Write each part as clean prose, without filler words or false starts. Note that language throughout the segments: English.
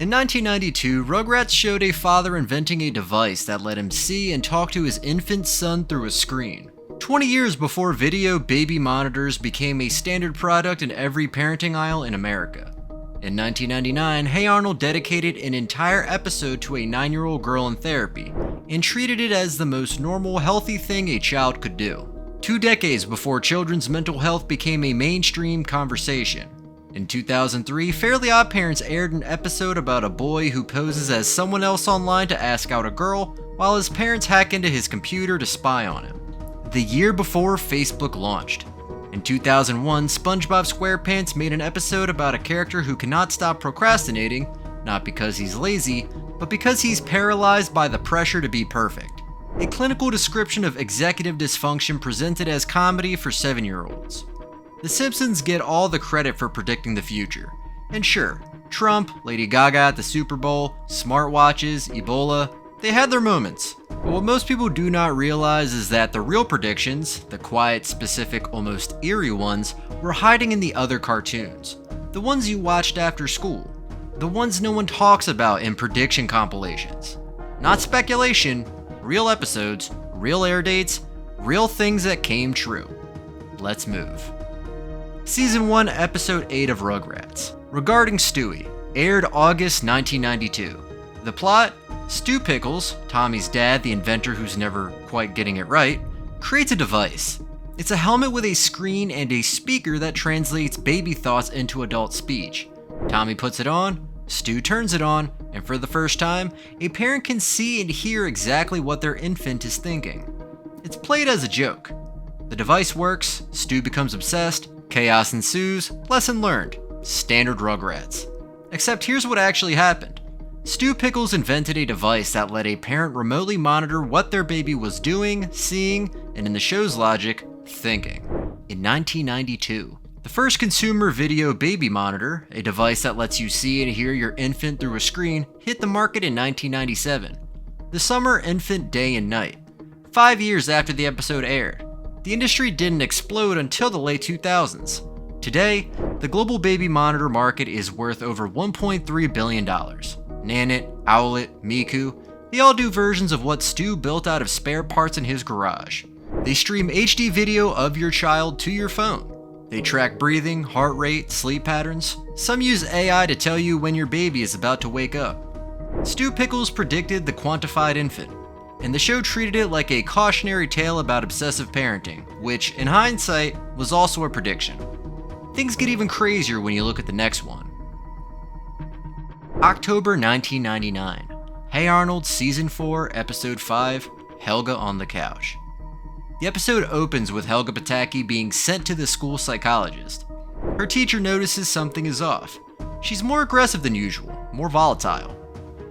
In 1992, Rugrats showed a father inventing a device that let him see and talk to his infant son through a screen. 20 years before video baby monitors became a standard product in every parenting aisle in America. In 1999, Hey Arnold dedicated an entire episode to a 9-year-old girl in therapy and treated it as the most normal, healthy thing a child could do. 2 decades before children's mental health became a mainstream conversation. In 2003, Fairly OddParents aired an episode about a boy who poses as someone else online to ask out a girl, while his parents hack into his computer to spy on him. The year before Facebook launched. In 2001, SpongeBob SquarePants made an episode about a character who cannot stop procrastinating, not because he's lazy, but because he's paralyzed by the pressure to be perfect. A clinical description of executive dysfunction presented as comedy for 7-year-olds. The Simpsons get all the credit for predicting the future. And sure, Trump, Lady Gaga at the Super Bowl, smartwatches, Ebola, they had their moments. But what most people do not realize is that the real predictions, the quiet, specific, almost eerie ones, were hiding in the other cartoons. The ones you watched after school. The ones no one talks about in prediction compilations. Not speculation, real episodes, real air dates, real things that came true. Let's move. Season 1, Episode 8 of Rugrats. Regarding Stewie, aired August 1992. The plot? Stu Pickles, Tommy's dad, the inventor who's never quite getting it right, creates a device. It's a helmet with a screen and a speaker that translates baby thoughts into adult speech. Tommy puts it on, Stu turns it on, and for the first time, a parent can see and hear exactly what their infant is thinking. It's played as a joke. The device works, Stu becomes obsessed, chaos ensues, lesson learned. Standard Rugrats. Except here's what actually happened. Stu Pickles invented a device that let a parent remotely monitor what their baby was doing, seeing, and in the show's logic, thinking. In 1992, the first consumer video baby monitor, a device that lets you see and hear your infant through a screen, hit the market in 1997. The summer infant day and night. 5 years after the episode aired. The industry didn't explode until the late 2000s. Today, the global baby monitor market is worth over $1.3 billion. Nanit, Owlet, Miku, they all do versions of what Stu built out of spare parts in his garage. They stream HD video of your child to your phone. They track breathing, heart rate, sleep patterns. Some use AI to tell you when your baby is about to wake up. Stu Pickles predicted the quantified infant, and the show treated it like a cautionary tale about obsessive parenting, which, in hindsight, was also a prediction. Things get even crazier when you look at the next one. October 1999. Hey Arnold Season 4, Episode 5, Helga on the Couch. The episode opens with Helga Pataki being sent to the school psychologist. Her teacher notices something is off. She's more aggressive than usual, more volatile.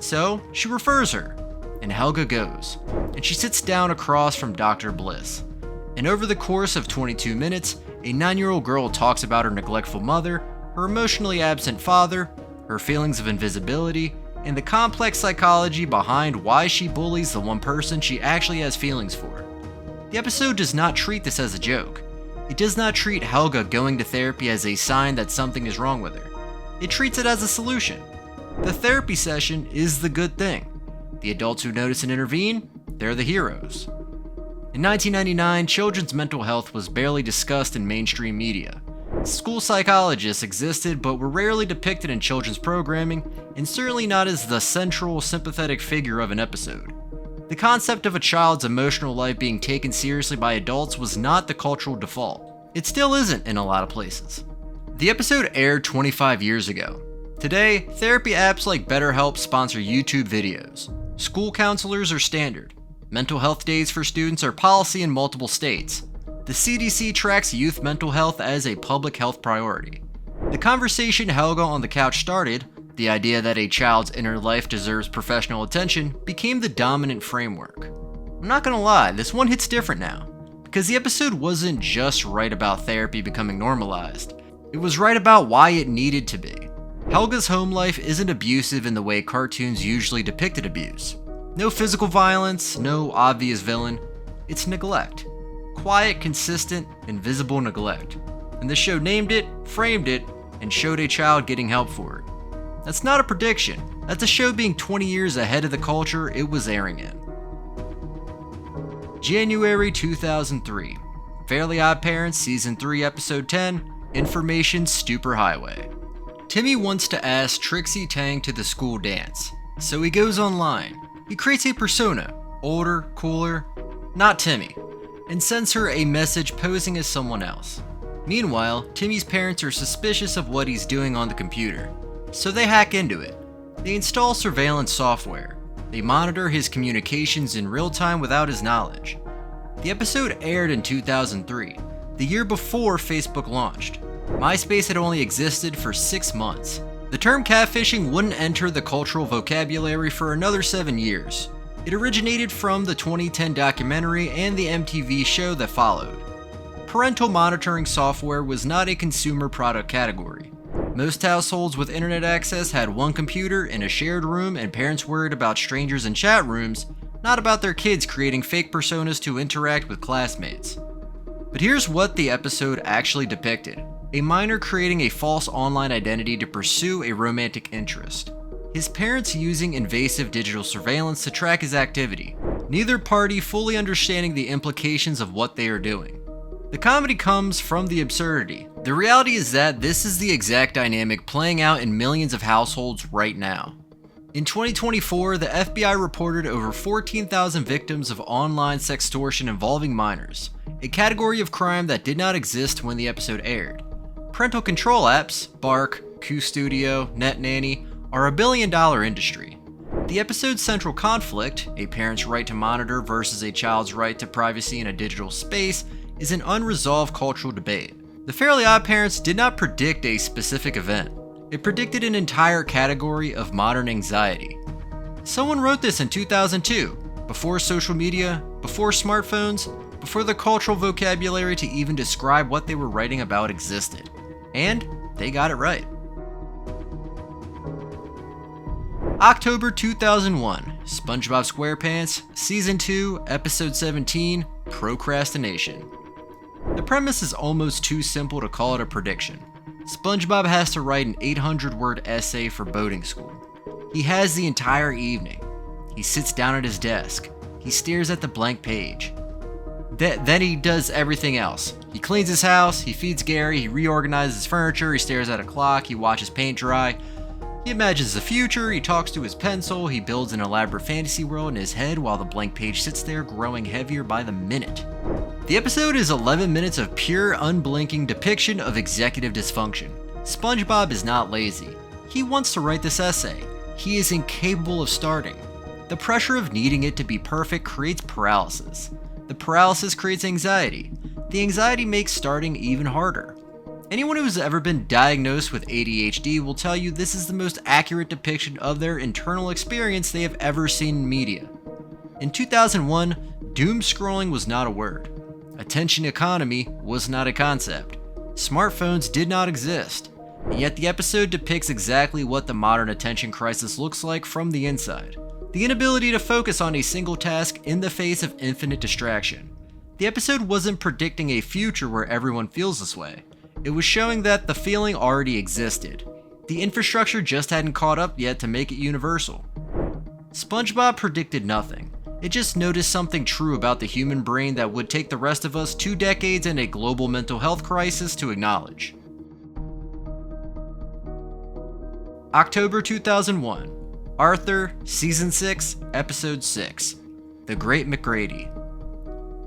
So, she refers her, and Helga goes, and she sits down across from Dr. Bliss. And over the course of 22 minutes, a 9-year-old girl talks about her neglectful mother, her emotionally absent father, her feelings of invisibility, and the complex psychology behind why she bullies the one person she actually has feelings for. The episode does not treat this as a joke. It does not treat Helga going to therapy as a sign that something is wrong with her. It treats it as a solution. The therapy session is the good thing. The adults who notice and intervene, they're the heroes. In 1999, children's mental health was barely discussed in mainstream media. School psychologists existed but were rarely depicted in children's programming, and certainly not as the central, sympathetic figure of an episode. The concept of a child's emotional life being taken seriously by adults was not the cultural default. It still isn't in a lot of places. The episode aired 25 years ago. Today, therapy apps like BetterHelp sponsor YouTube videos. School counselors are standard. Mental health days for students are policy in multiple states. The CDC tracks youth mental health as a public health priority. The conversation Helga on the Couch started, the idea that a child's inner life deserves professional attention, became the dominant framework. I'm not gonna lie, this one hits different now, because the episode wasn't just right about therapy becoming normalized. It was right about why it needed to be. Helga's home life isn't abusive in the way cartoons usually depicted abuse. No physical violence, no obvious villain. It's neglect. Quiet, consistent, invisible neglect. And the show named it, framed it, and showed a child getting help for it. That's not a prediction. That's a show being 20 years ahead of the culture it was airing in. January 2003. Fairly OddParents Season 3 Episode 10, Information Superhighway. Timmy wants to ask Trixie Tang to the school dance, so he goes online. He creates a persona, older, cooler, not Timmy, and sends her a message posing as someone else. Meanwhile, Timmy's parents are suspicious of what he's doing on the computer, so they hack into it. They install surveillance software. They monitor his communications in real time without his knowledge. The episode aired in 2003, the year before Facebook launched. MySpace had only existed for 6 months. The term catfishing wouldn't enter the cultural vocabulary for another 7 years. It originated from the 2010 documentary and the MTV show that followed. Parental monitoring software was not a consumer product category. Most households with internet access had one computer in a shared room, and parents worried about strangers in chat rooms, not about their kids creating fake personas to interact with classmates. But here's what the episode actually depicted: a minor creating a false online identity to pursue a romantic interest. His parents using invasive digital surveillance to track his activity, neither party fully understanding the implications of what they are doing. The comedy comes from the absurdity. The reality is that this is the exact dynamic playing out in millions of households right now. In 2024, the FBI reported over 14,000 victims of online sextortion involving minors, a category of crime that did not exist when the episode aired. Parental control apps, Bark, QStudio, NetNanny, are a billion-dollar industry. The episode's central conflict, a parent's right to monitor versus a child's right to privacy in a digital space, is an unresolved cultural debate. The Fairly OddParents did not predict a specific event. It predicted an entire category of modern anxiety. Someone wrote this in 2002, before social media, before smartphones, before the cultural vocabulary to even describe what they were writing about existed. And they got it right. October 2001, SpongeBob SquarePants, Season 2, Episode 17, Procrastination. The premise is almost too simple to call it a prediction. SpongeBob has to write an 800-word essay for boating school. He has the entire evening. He sits down at his desk. He stares at the blank page. Then he does everything else. He cleans his house, he feeds Gary, he reorganizes his furniture, he stares at a clock, he watches paint dry. He imagines the future, he talks to his pencil, he builds an elaborate fantasy world in his head while the blank page sits there growing heavier by the minute. The episode is 11 minutes of pure, unblinking depiction of executive dysfunction. SpongeBob is not lazy. He wants to write this essay. He is incapable of starting. The pressure of needing it to be perfect creates paralysis. The paralysis creates anxiety. The anxiety makes starting even harder. Anyone who has ever been diagnosed with ADHD will tell you this is the most accurate depiction of their internal experience they have ever seen in media. In 2001, doom scrolling was not a word. Attention economy was not a concept. Smartphones did not exist. And yet the episode depicts exactly what the modern attention crisis looks like from the inside. The inability to focus on a single task in the face of infinite distraction. The episode wasn't predicting a future where everyone feels this way. It was showing that the feeling already existed. The infrastructure just hadn't caught up yet to make it universal. SpongeBob predicted nothing. It just noticed something true about the human brain that would take the rest of us 2 decades and a global mental health crisis to acknowledge. October 2001. Arthur, Season 6, Episode 6. The Great McGrady.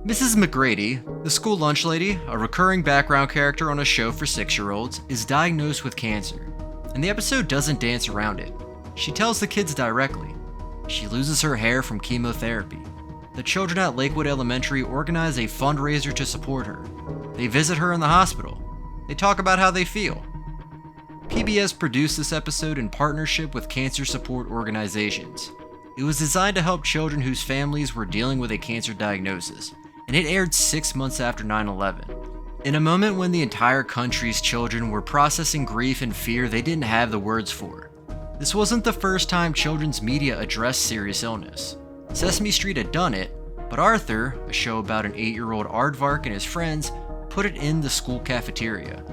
Mrs. McGrady, the school lunch lady, a recurring background character on a show for 6-year-olds, is diagnosed with cancer, and the episode doesn't dance around it. She tells the kids directly. She loses her hair from chemotherapy. The children at Lakewood Elementary organize a fundraiser to support her. They visit her in the hospital. They talk about how they feel. PBS produced this episode in partnership with cancer support organizations. It was designed to help children whose families were dealing with a cancer diagnosis, and it aired 6 months after 9/11. In a moment when the entire country's children were processing grief and fear they didn't have the words for. This wasn't the first time children's media addressed serious illness. Sesame Street had done it, but Arthur, a show about an 8-year-old aardvark and his friends, put it in the school cafeteria.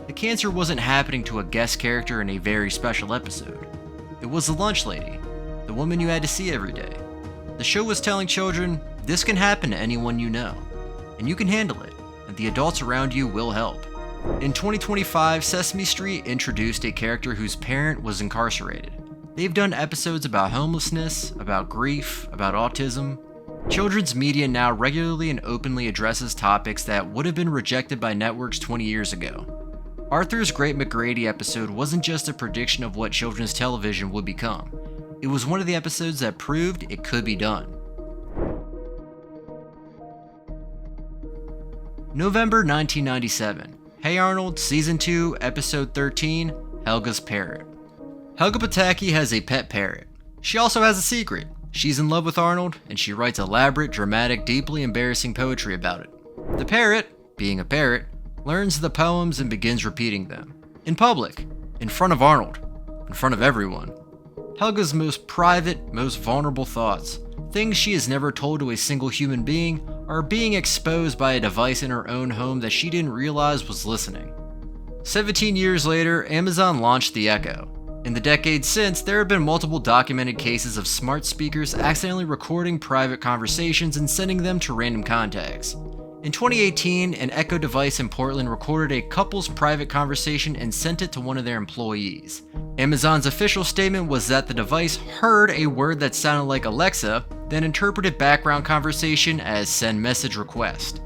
The cancer wasn't happening to a guest character in a very special episode. It was the lunch lady, the woman you had to see every day. The show was telling children, this can happen to anyone you know, and you can handle it, and the adults around you will help. In 2025, Sesame Street introduced a character whose parent was incarcerated. They've done episodes about homelessness, about grief, about autism. Children's media now regularly and openly addresses topics that would have been rejected by networks 20 years ago. Arthur's Great McGrady episode wasn't just a prediction of what children's television would become. It was one of the episodes that proved it could be done. November 1997. Hey Arnold, Season 2, Episode 13, Helga's Parrot. Helga Pataki has a pet parrot. She also has a secret. She's in love with Arnold, and she writes elaborate, dramatic, deeply embarrassing poetry about it. The parrot, being a parrot, learns the poems and begins repeating them. In public, in front of Arnold, in front of everyone. Helga's most private, most vulnerable thoughts, things she has never told to a single human being, are being exposed by a device in her own home that she didn't realize was listening. 17 years later, Amazon launched the Echo. In the decades since, there have been multiple documented cases of smart speakers accidentally recording private conversations and sending them to random contacts. In 2018, an Echo device in Portland recorded a couple's private conversation and sent it to one of their employees. Amazon's official statement was that the device heard a word that sounded like Alexa, then interpreted background conversation as send message request.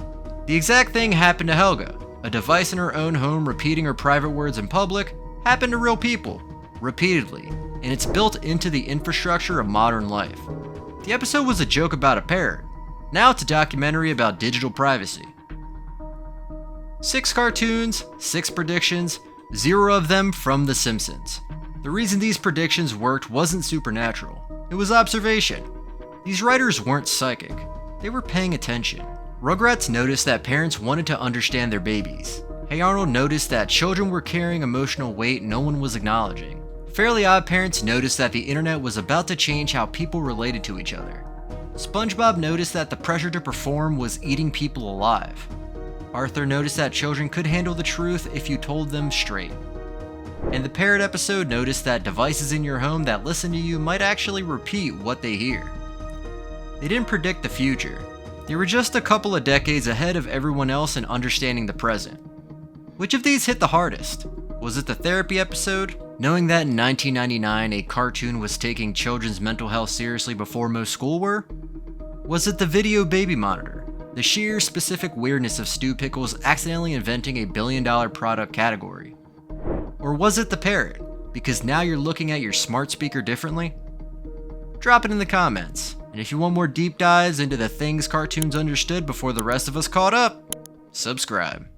The exact thing happened to Helga. A device in her own home repeating her private words in public happened to real people, repeatedly, and it's built into the infrastructure of modern life. The episode was a joke about a parrot. Now it's a documentary about digital privacy. 6 cartoons, 6 predictions, 0 of them from The Simpsons. The reason these predictions worked wasn't supernatural. It was observation. These writers weren't psychic. They were paying attention. Rugrats noticed that parents wanted to understand their babies. Hey Arnold noticed that children were carrying emotional weight no one was acknowledging. Fairly Odd Parents noticed that the internet was about to change how people related to each other. SpongeBob noticed that the pressure to perform was eating people alive. Arthur noticed that children could handle the truth if you told them straight. And the parrot episode noticed that devices in your home that listen to you might actually repeat what they hear. They didn't predict the future. They were just a couple of decades ahead of everyone else in understanding the present. Which of these hit the hardest? Was it the therapy episode? Knowing that in 1999 a cartoon was taking children's mental health seriously before most school were? Was it the video baby monitor? The sheer specific weirdness of Stu Pickles accidentally inventing a billion-dollar product category? Or was it the parrot, because now you're looking at your smart speaker differently? Drop it in the comments, and if you want more deep dives into the things cartoons understood before the rest of us caught up, subscribe.